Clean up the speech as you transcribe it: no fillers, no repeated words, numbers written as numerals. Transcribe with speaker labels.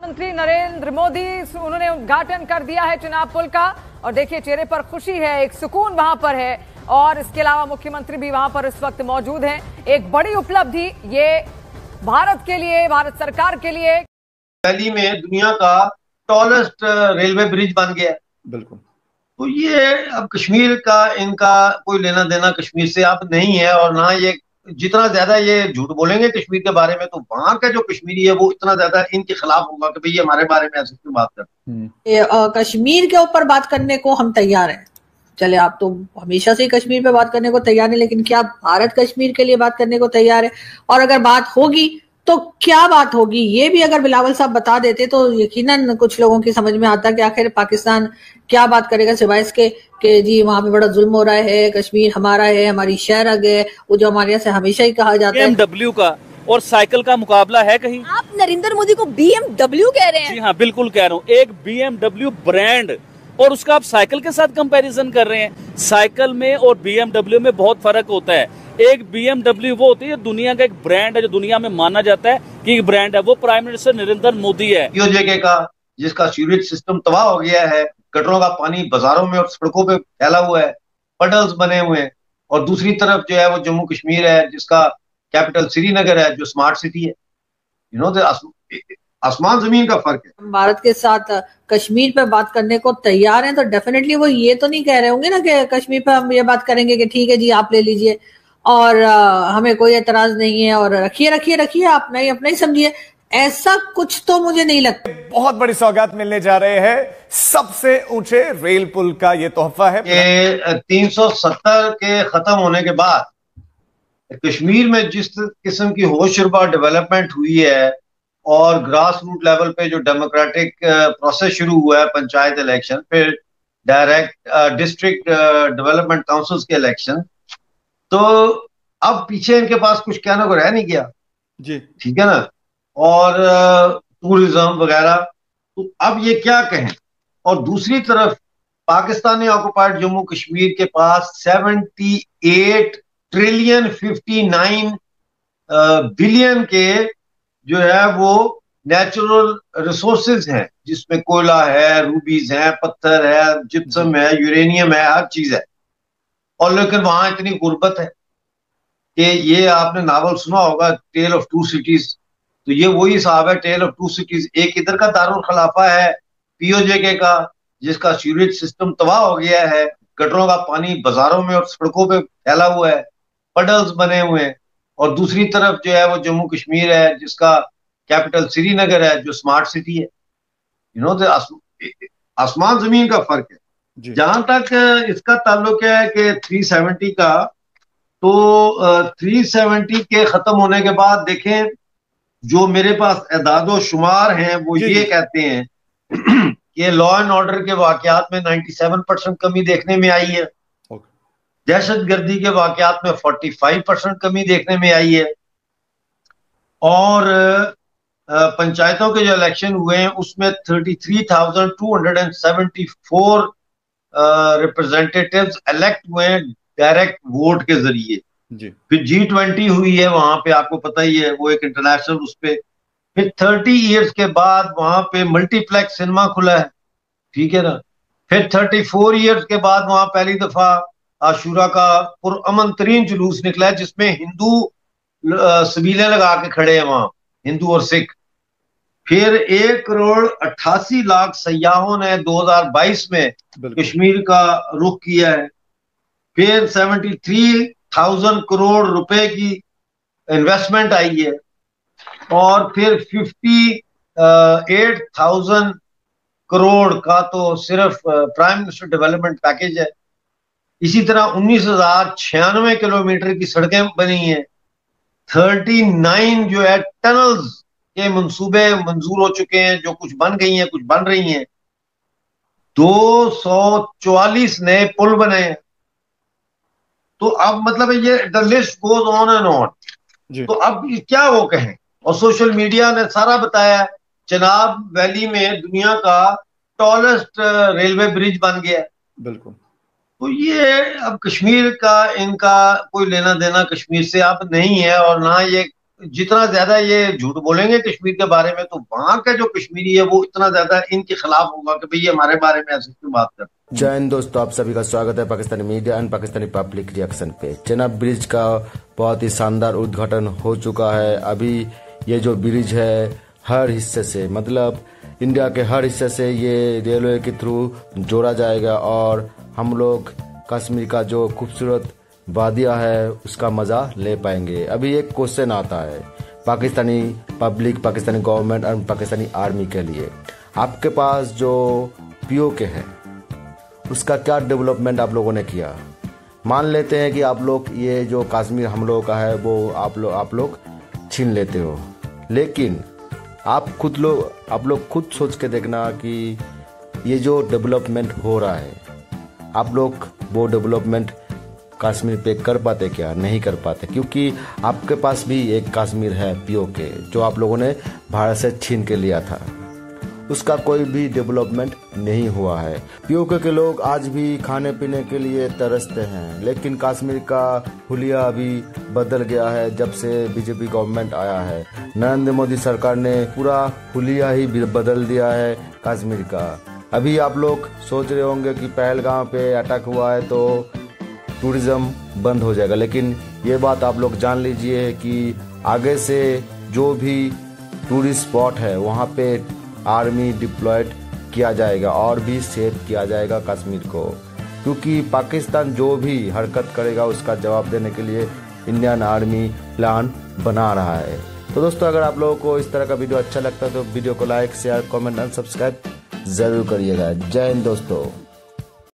Speaker 1: प्रधानमंत्री नरेंद्र मोदी उन्होंने उद्घाटन कर दिया है चुनाव पुल का और देखिए चेहरे पर खुशी है, एक सुकून वहां पर है और इसके अलावा मुख्यमंत्री भी वहां पर इस वक्त मौजूद हैं। एक बड़ी उपलब्धि ये भारत के लिए, भारत सरकार के लिए।
Speaker 2: दिल्ली में दुनिया का टॉलेस्ट रेलवे ब्रिज बन गया। बिल्कुल। तो ये अब कश्मीर का इनका कोई लेना देना कश्मीर से अब नहीं है, और ना ये जितना ज्यादा ये झूठ बोलेंगे कश्मीर के बारे में तो वहां का जो कश्मीरी है वो इतना ज्यादा इनके खिलाफ होगा कि भाई हमारे बारे में ऐसे क्यों बात करते हैं।
Speaker 3: कश्मीर के ऊपर बात करने को हम तैयार हैं। चले, आप तो हमेशा से ही कश्मीर पे बात करने को तैयार नहीं, लेकिन क्या भारत कश्मीर के लिए बात करने को तैयार है? और अगर बात होगी तो क्या बात होगी, ये भी अगर बिलावल साहब बता देते तो यकीनन कुछ लोगों की समझ में आता कि आखिर पाकिस्तान क्या बात करेगा सिवाय इसके कि जी वहां पे बड़ा जुल्म हो रहा है, कश्मीर हमारा है, हमारी शहरग है, वो जो हमारे यहाँ से हमेशा ही कहा जाता है।
Speaker 4: BMW का और साइकिल का मुकाबला है कहीं?
Speaker 5: आप नरेंद्र मोदी को BMW कह रहे हैं?
Speaker 4: जी हाँ, बिल्कुल कह रहा हूँ। एक BMW ब्रांड और उसका आप साइकिल के साथ कंपैरिजन कर रहे हैं। साइकिल में और BMW में बहुत फर्क होता है। एक BMW वो होती है दुनिया का एक ब्रांड है, जो दुनिया में माना जाता है कि एक ब्रांड है, वो प्राइम मिनिस्टर नरेंद्र मोदी है।
Speaker 2: पीओजे का जिसका सीवरेज सिस्टम तबाह हो गया है, गटरों का पानी बाजारों में और सड़कों पे फैला हुआ है, पडल्स बने हुए हैं, और दूसरी तरफ जो है वो जम्मू कश्मीर है जिसका कैपिटल श्रीनगर है जो स्मार्ट सिटी है। आसमान जमीन का फर्क है।
Speaker 3: भारत के साथ कश्मीर पे बात करने को तैयार हैं तो डेफिनेटली वो ये तो नहीं कह रहे होंगे ना कि कश्मीर पे हम ये बात करेंगे कि ठीक है जी आप ले लीजिए और हमें कोई एतराज नहीं है और रखिए आप नहीं अपना ही समझिए। ऐसा कुछ तो मुझे नहीं लगता।
Speaker 6: बहुत बड़ी सौगात मिलने जा रहे हैं, सबसे ऊंचे रेल पुल का ये तोहफा है।
Speaker 2: 370 के खत्म होने के बाद कश्मीर में जिस किस्म की होशरुबा डेवलपमेंट हुई है और ग्रास रूट लेवल पे जो डेमोक्रेटिक प्रोसेस शुरू हुआ है, पंचायत इलेक्शन, फिर डायरेक्ट डिस्ट्रिक्ट डेवलपमेंट काउंसिल्स के इलेक्शन, तो अब पीछे इनके पास कुछ कहने को रह नहीं गया जी, ठीक है ना, और टूरिज्म वगैरह, तो अब ये क्या कहें। और दूसरी तरफ पाकिस्तानी ऑक्युपाइड जम्मू कश्मीर के पास 78 ट्रिलियन 59 बिलियन के जो है वो नेचुरल रिसोर्सेज हैं, जिसमें कोयला है, रूबीज है, पत्थर है, जिप्सम है, यूरेनियम है, हर चीज है। और लेकिन वहां इतनी गुर्बत है कि ये आपने नावल सुना होगा टेल ऑफ टू सिटीज, तो ये वही हिसाब है, टेल ऑफ टू सिटीज। एक इधर का दारुल खिलाफा है पीओजे का जिसका सीवरेज सिस्टम तबाह हो गया है, गटरों का पानी बाजारों में और सड़कों पे फैला हुआ है, पडल्स बने हुए हैं, और दूसरी तरफ जो है वो जम्मू कश्मीर है जिसका कैपिटल श्रीनगर है जो स्मार्ट सिटी है। आसमान जमीन का फर्क है। जहां तक इसका ताल्लुक है कि 370 का, तो 370 के खत्म होने के बाद देखें जो मेरे पास एदादो शुमार हैं वो ये कहते हैं कि लॉ एंड ऑर्डर के वाकयात में 97% कमी देखने में आई है, दहशतगर्दी के वाकयात में 45% कमी देखने में आई है, और पंचायतों के जो इलेक्शन हुए हैं उसमें 33,274 रिप्रेजेंटेटिव्स इलेक्ट हुए हैं डायरेक्ट वोट के जरिए। फिर G20 हुई है वहां पे, आपको पता ही है, वो एक इंटरनेशनल उस पे। फिर 30 इयर्स के बाद वहां पे मल्टीप्लेक्स सिनेमा खुला है, ठीक है ना। फिर 34 इयर्स के बाद वहां पहली दफा आशूरा का पुरअमन तरीन जुलूस निकला है जिसमें हिंदू सबीलें लगा के खड़े हैं वहां, हिंदू और सिख। फिर 1,88,00,000 सयाहों ने 2022 में कश्मीर का रुख किया है। फिर 73,000 करोड़ रुपए की इन्वेस्टमेंट आई है, और फिर 58,000 करोड़ का तो सिर्फ प्राइम मिनिस्टर डेवलपमेंट पैकेज है। इसी तरह 19,096 किलोमीटर की सड़कें बनी हैं, 39 जो है टनल्स के मंसूबे मंजूर हो चुके हैं, जो कुछ बन गई हैं, कुछ बन रही हैं, 244 नए पुल बने हैं। तो अब मतलब ये the list goes on and on. तो अब क्या वो कहें, और सोशल मीडिया ने सारा बताया। चनाब वैली में दुनिया का टॉलेस्ट रेलवे ब्रिज बन गया। बिल्कुल। तो ये अब कश्मीर का इनका कोई लेना देना कश्मीर से अब नहीं है, और ना ये जितना ज्यादा ये झूठ बोलेंगे कश्मीर के बारे में, तो वहां का जो कश्मीरी है वो इतना ज्यादा इनके खिलाफ होगा कि भाई ये हमारे बारे में ऐसे क्यों बात करते।
Speaker 7: जय हिंद दोस्तों, आप सभी का स्वागत है Pakistani media and Pakistani public reaction पे। चेनाब ब्रिज का बहुत ही शानदार उद्घाटन हो चुका है। अभी ये जो ब्रिज है हर हिस्से से, मतलब इंडिया के हर हिस्से से ये रेलवे के थ्रू जोड़ा जाएगा और हम लोग कश्मीर का जो खूबसूरत वादिया है उसका मजा ले पाएंगे। अभी एक क्वेश्चन आता है पाकिस्तानी पब्लिक, पाकिस्तानी गवर्नमेंट और पाकिस्तानी आर्मी के लिए, आपके पास जो पीओके है उसका क्या डेवलपमेंट आप लोगों ने किया। मान लेते हैं कि आप लोग ये जो कश्मीर हम लोगों का है वो आप लोग छीन लेते हो, लेकिन आप लोग खुद सोच के देखना कि ये जो डेवलपमेंट हो रहा है आप लोग वो डेवलपमेंट कश्मीर पे कर पाते क्या? नहीं कर पाते, क्योंकि आपके पास भी एक कश्मीर है पीओके जो आप लोगों ने भारत से छीन के लिया था, उसका कोई भी डेवलपमेंट नहीं हुआ है। पीओके के लोग आज भी खाने पीने के लिए तरसते हैं, लेकिन कश्मीर का हुलिया अभी बदल गया है जब से बीजेपी गवर्नमेंट आया है। नरेंद्र मोदी सरकार ने पूरा हुलिया ही बदल दिया है कश्मीर का। अभी आप लोग सोच रहे होंगे कि पहलगाम पे अटैक हुआ है तो टूरिज्म बंद हो जाएगा, लेकिन ये बात आप लोग जान लीजिए कि आगे से जो भी टूरिस्ट स्पॉट है वहाँ पे आर्मी डिप्लॉयड किया जाएगा और भी सेफ किया जाएगा कश्मीर को, क्योंकि पाकिस्तान जो भी हरकत करेगा उसका जवाब देने के लिए इंडियन आर्मी प्लान बना रहा है। तो दोस्तों, अगर आप लोगों को इस तरह का वीडियो अच्छा लगता है तो वीडियो को like, share, comment and subscribe जरूर करिएगा। जय हिंद दोस्तों।